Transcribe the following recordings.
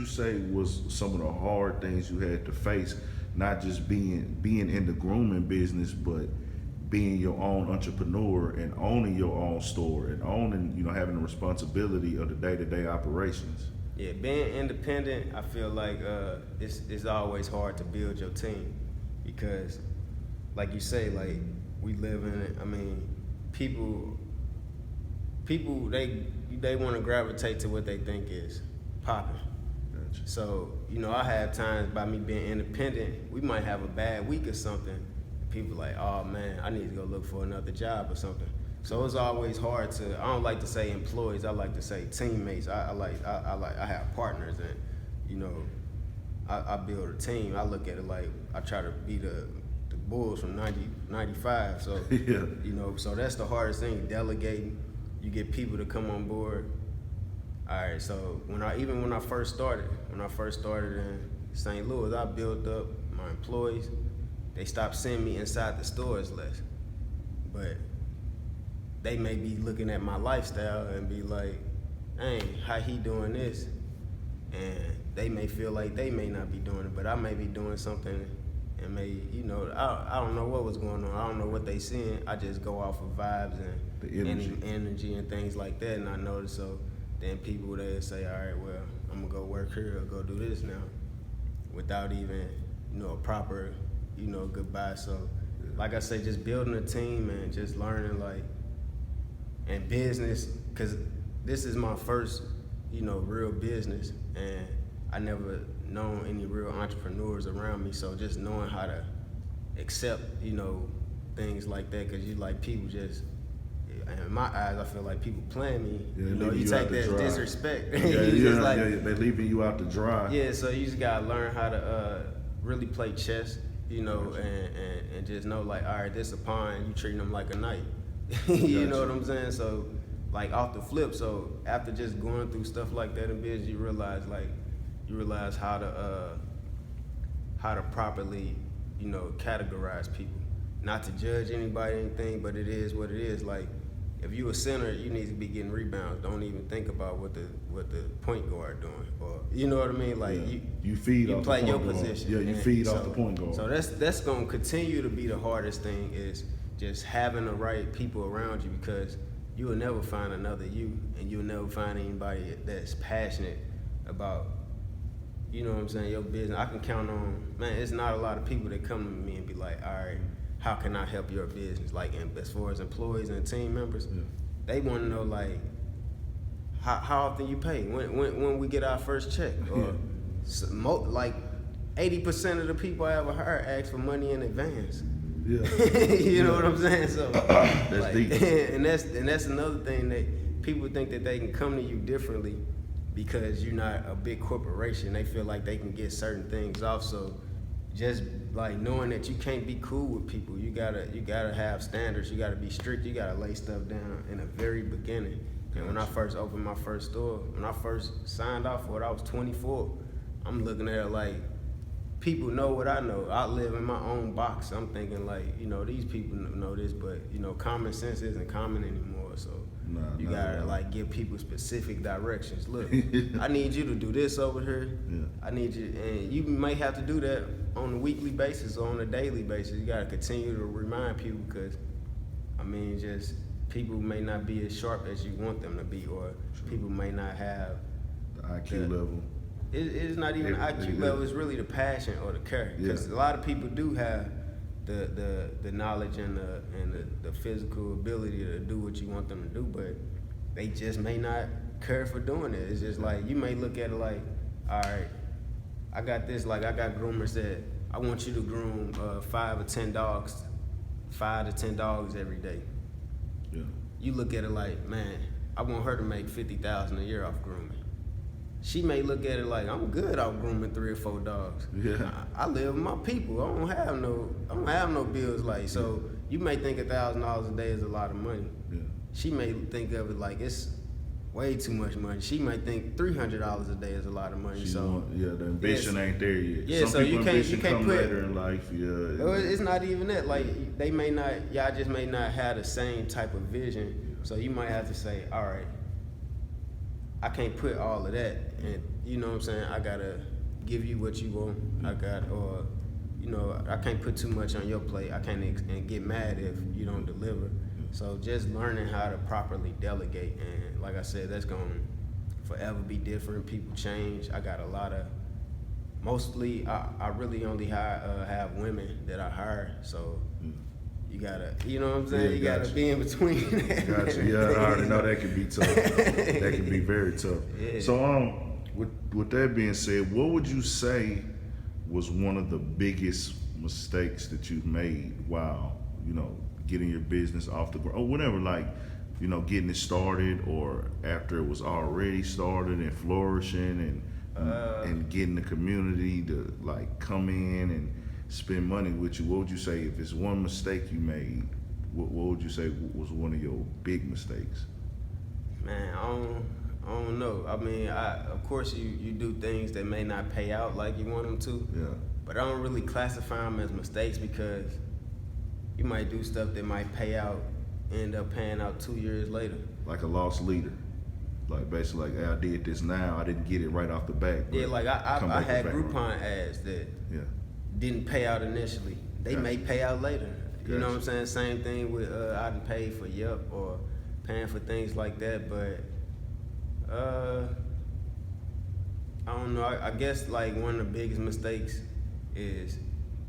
you say was some of the hard things you had to face, not just being in the grooming business, but being your own entrepreneur and owning your own store and owning, having the responsibility of the day-to-day operations? Yeah, being independent, I feel like it's always hard to build your team because, like you say, like we live in it. I mean, people they want to gravitate to what they think is popping. Gotcha. So I have times by me being independent, we might have a bad week or something. People like, oh man, I need to go look for another job or something. So it's always hard to. I don't like to say employees. I like to say teammates. I have partners, and I build a team. I look at it like I try to be the Bulls from 95. So yeah. So that's the hardest thing. Delegating. You get people to come on board. All right. So when I first started in St. Louis, I built up my employees. They stopped seeing me inside the stores less, but they may be looking at my lifestyle and be like, dang, how he doing this? And they may feel like they may not be doing it, but I may be doing something and may, I don't know what was going on. I don't know what they seeing. I just go off of vibes and the energy and things like that, and I notice. So then people, they say, all right, well, I'm gonna go work here or go do this now without even, a proper, goodbye. So like I say, just building a team and just learning and business, because this is my first, real business, and I never known any real entrepreneurs around me. So just knowing how to accept, things like that, because people just, in my eyes, I feel like people playing me. Yeah, you take that as disrespect. They leaving you out to dry. Yeah, so you just gotta learn how to really play chess, and just know all right, this a pawn, you treating them like a knight. You know what I'm saying? So off the flip, so after just going through stuff like that in business, you realize how to properly, categorize people. Not to judge anybody, anything, but it is what it is. If you a center, you need to be getting rebounds. Don't even think about what the point guard doing, or you know what I mean. You feed. You off play the your point position. Guard. Yeah, you feed off the point guard. So that's gonna continue to be the hardest thing, is just having the right people around you, because you will never find another you, and you'll never find anybody that's passionate about, your business. I can count on, man, it's not a lot of people that come to me and be like, all right, how can I help your business? As far as employees and team members, they want to know how often you pay, when we get our first check, or 80% of the people I ever hired ask for money in advance. Yeah. You know what I'm saying? So that's deep. and that's another thing, that people think that they can come to you differently because you're not a big corporation. They feel like they can get certain things off. So just knowing that you can't be cool with people, you gotta have standards. You gotta be strict. You gotta lay stuff down in the very beginning. And when I first opened my first store, when I first signed off for it, I was 24. I'm looking at it people know what I know. I live in my own box. I'm thinking these people know this, but common sense isn't common anymore. So you gotta give people specific directions. Look, I need you to do this over here. Yeah. I need you, and you may have to do that on a weekly basis or on a daily basis. You gotta continue to remind people, because just people may not be as sharp as you want them to be, or people may not have the IQ level. It's not even the IQ level. It's really the passion or the character. Because a lot of people do have the knowledge and the physical ability to do what you want them to do, but they just may not care for doing it. It's just you may look at it all right, I got this. I got groomers that I want you to groom 5 to 10 dogs every day. Yeah. You look at it man, I want her to make $50,000 a year off grooming. She may look at it I'm good off grooming 3 or 4 dogs. Yeah. I live with my people. I don't have no bills. So you may think $1,000 a day is a lot of money. Yeah. She may think of it it's way too much money. She might think $300 a day is a lot of money. The ambition ain't there yet. Yeah, so you can't put later in life. Yeah. It's not even that. They may not. Y'all just may not have the same type of vision. So you might have to say, all right, I can't put all of that, and you know what I'm saying. I gotta give you what you want. Or you know, I can't put too much on your plate. I can't and get mad if you don't deliver. So just learning how to properly delegate, and like I said, that's gonna forever be different. People change. I got a lot of. Mostly, I really only have women that I hire, so you gotta, you know what I'm saying? Yeah, you gotta be in between. Gotcha. Yeah, I already know that can be tough. That can be very tough. Yeah. So, with that being said, what would you say was one of the biggest mistakes that you've made while, you know, getting your business off the ground, or whatever, like, you know, getting it started, or after it was already started and flourishing, and getting the community to like come in and spend money with you? What would you say, if it's one mistake you made, what would you say was one of your big mistakes? Man, I don't know. I mean, of course you do things that may not pay out like you want them to. Yeah. But I don't really classify them as mistakes, because you might do stuff that might pay out, end up paying out 2 years later. Like a lost leader. Like basically, like, hey, I did this now. I didn't get it right off the bat. Yeah, like I had Groupon ads that didn't pay out initially. They may pay out later. You know what I'm saying? Same thing with I done paid for Yup or paying for things like that. But I don't know. I guess like one of the biggest mistakes is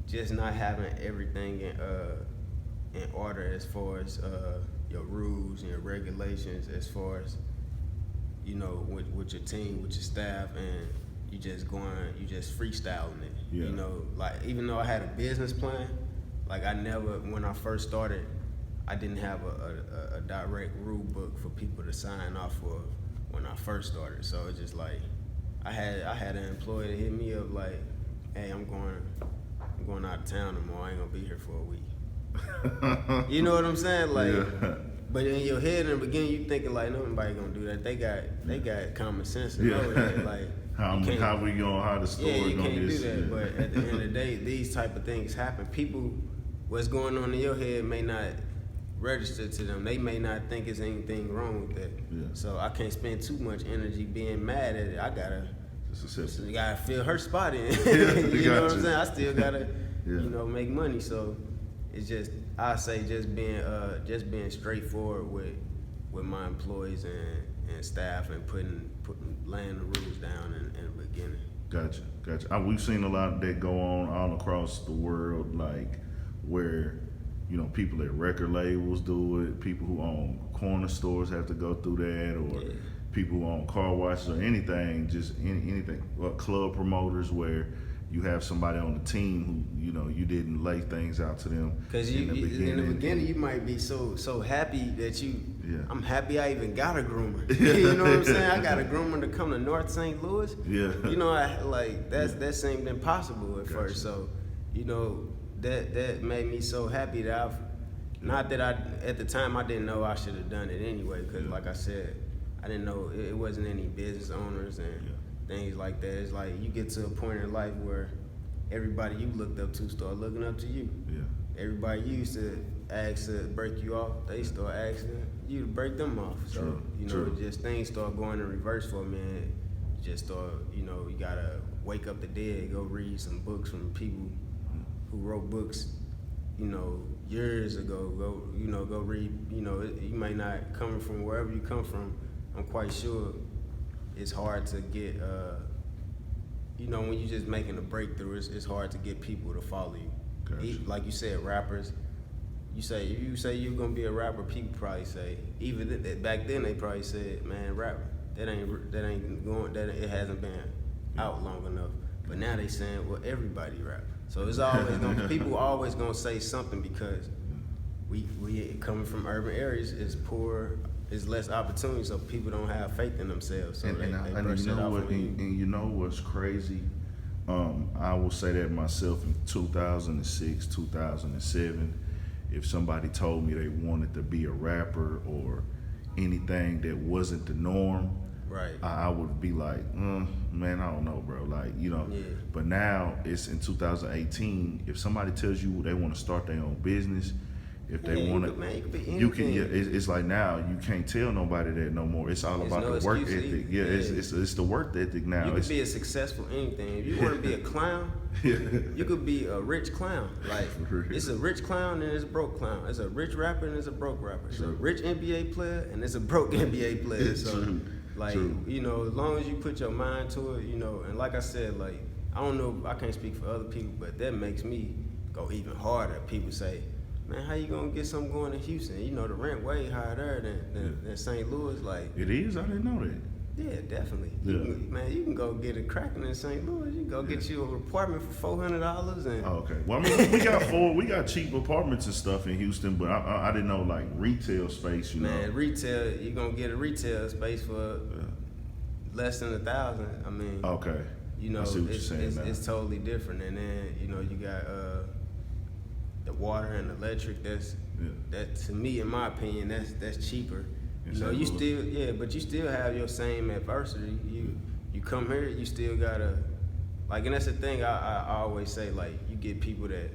just not having everything in order, as far as your rules and your regulations, as far as, you know, with your team, with your staff, and you just freestyling it. Yeah. You know, like, even though I had a business plan, like I never, when I first started, I didn't have a direct rule book for people to sign off for when I first started. So it's just like, I had an employee that hit me up like, hey, I'm going out of town tomorrow. I ain't gonna be here for a week. You know what I'm saying? Like, yeah. But in your head in the beginning, you thinking like, nobody gonna do that. They got common sense to know that. Like, how the story you gonna can't do that. But at the end of the day, these type of things happen. People, what's going on in your head may not register to them. They may not think there's anything wrong with that. Yeah. So I can't spend too much energy being mad at it. I gotta fill her spot in. You know what I'm saying? I still gotta, you know, make money. So it's just, I say just being straightforward with my employees and staff, and laying the rules down in the beginning. Gotcha. We've seen a lot of that go on all across the world, like where, you know, people at record labels do it, people who own corner stores have to go through that, or people who own car washes or anything, just anything. Club promoters, where you have somebody on the team who, you know, you didn't lay things out to them. Because in the beginning, you might be so happy that I'm happy I even got a groomer. You know what I'm saying? I got a groomer to come to North St. Louis. Yeah. You know, that seemed impossible at first. So, you know, that made me so happy that at the time I didn't know I should have done it anyway, because like I said, I didn't know it wasn't any business owners and things like that. It's like you get to a point in life where everybody you looked up to start looking up to you. Yeah. Everybody you used to ask to break you off, they start asking you to break them off. So, you know, just things start going in reverse for me, and just start, you know, you gotta wake up the dead, go read some books from people who wrote books, you know, years ago. Go read, you know, you might not, coming from wherever you come from, I'm quite sure it's hard to get, you know, when you're just making a breakthrough, it's hard to get people to follow you. Gotcha. Like you said, rappers, if you say you're gonna be a rapper, people probably say, even back then they probably said, man, rap, that ain't going, that it hasn't been out long enough. But now they saying, well, everybody rap. So it's always gonna, people always gonna say something, because we coming from urban areas, is poor, is less opportunity, so people don't have faith in themselves. So they brush it off on you. And you know what's crazy? I will say that myself in 2006, 2007, if somebody told me they wanted to be a rapper or anything that wasn't the norm, right, I would be like, man, I don't know, bro. Like, you know. Yeah. But now it's in 2018. If somebody tells you they want to start their own business, If Yeah, they want you could, man, you could be you can. anything. Yeah, it's like now you can't tell nobody that no more. It's all There's about no the work excuse ethic. either. Yeah, Yeah. it's the work ethic now. You could It's, be a successful anything. If you want to be a clown, yeah. you could be a rich clown. Like, For real. it's a rich clown and it's a broke clown. It's a rich rapper and it's a broke rapper. It's a True. rich NBA player and it's a broke NBA player. So, True. like, True. you know, as long as you put your mind to it, you know, and like I said, like, I don't know, I can't speak for other people, but that makes me go even harder. People say, man, how you gonna get something going in Houston? You know, the rent way higher there than St. Louis. Like, It is. I didn't know that. yeah, definitely. Yeah. Man, you can go get a cracking in St. Louis. You can go get you an apartment for $400 and Oh, okay. Well, I mean, we got cheap apartments and stuff in Houston, but I didn't know like retail space. You man, know. retail. You gonna get a retail space for less than $1,000. I mean, Okay. you know, I see what you're saying now. it's totally different. And then you know you got the water and electric. That to me, in my opinion, that's cheaper. In You know, St. you Louis. still but you still have your same adversity. You come here, you still gotta like, and that's the thing I always say. Like, you get people that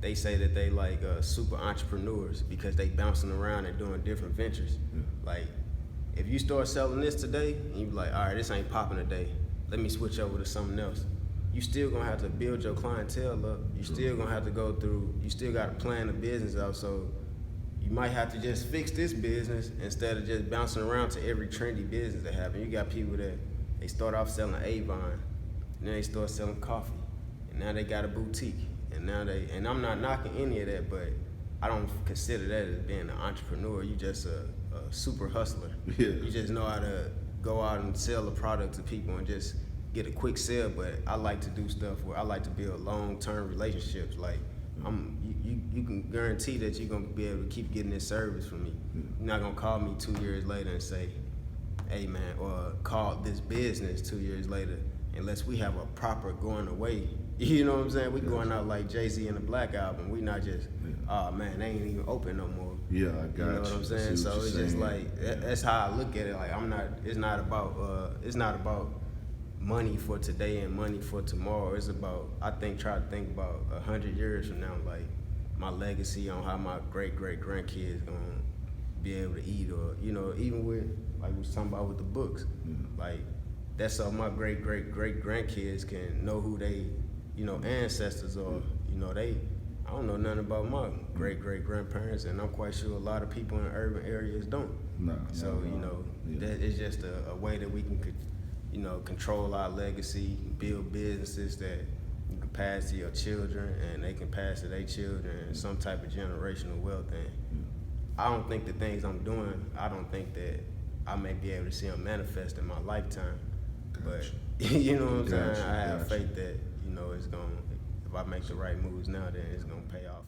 they say that they like super entrepreneurs because they bouncing around and doing different ventures. Yeah. Like, if you start selling this today, and you be like, all right, this ain't popping today. Let me switch over to something else. You still gonna have to build your clientele up. You still gonna have to go through. You still got to plan the business out. So you might have to just fix this business instead of just bouncing around to every trendy business that happen. You got people that they start off selling Avon, and then they start selling coffee, and now they got a boutique, and and I'm not knocking any of that, but I don't consider that as being an entrepreneur. You just a super hustler. Yeah. You just know how to go out and sell a product to people and just get a quick sale. But I like to do stuff where I like to build long-term relationships. Like, you can guarantee that you're gonna be able to keep getting this service from me. You're not gonna call me 2 years later and say, hey man, or call this business 2 years later unless we have a proper going away. You know what I'm saying? We going out like Jay-Z in the Black Album. We not just, oh man, they ain't even open no more. Yeah, I got you. You know what I'm saying? So it's just like that's how I look at it. Like, it's not about money for today and money for tomorrow. It's about, try to think about 100 years from now, like my legacy on how my great grandkids gonna be able to eat, or you know, even with like we was talking about with the books, like that's so my great grandkids can know who they, you know, ancestors are. You know, I don't know nothing about my great grandparents, and I'm quite sure a lot of people in urban areas don't. No. So you know, that is just a way that we can, you know, control our legacy, build businesses that you can pass to your children, and they can pass to their children, and some type of generational wealth. And I don't think the things I'm doing, I don't think that I may be able to see them manifest in my lifetime. But you know what I'm saying? I have faith that, you know, it's gonna, if I make the right moves now, then it's gonna pay off.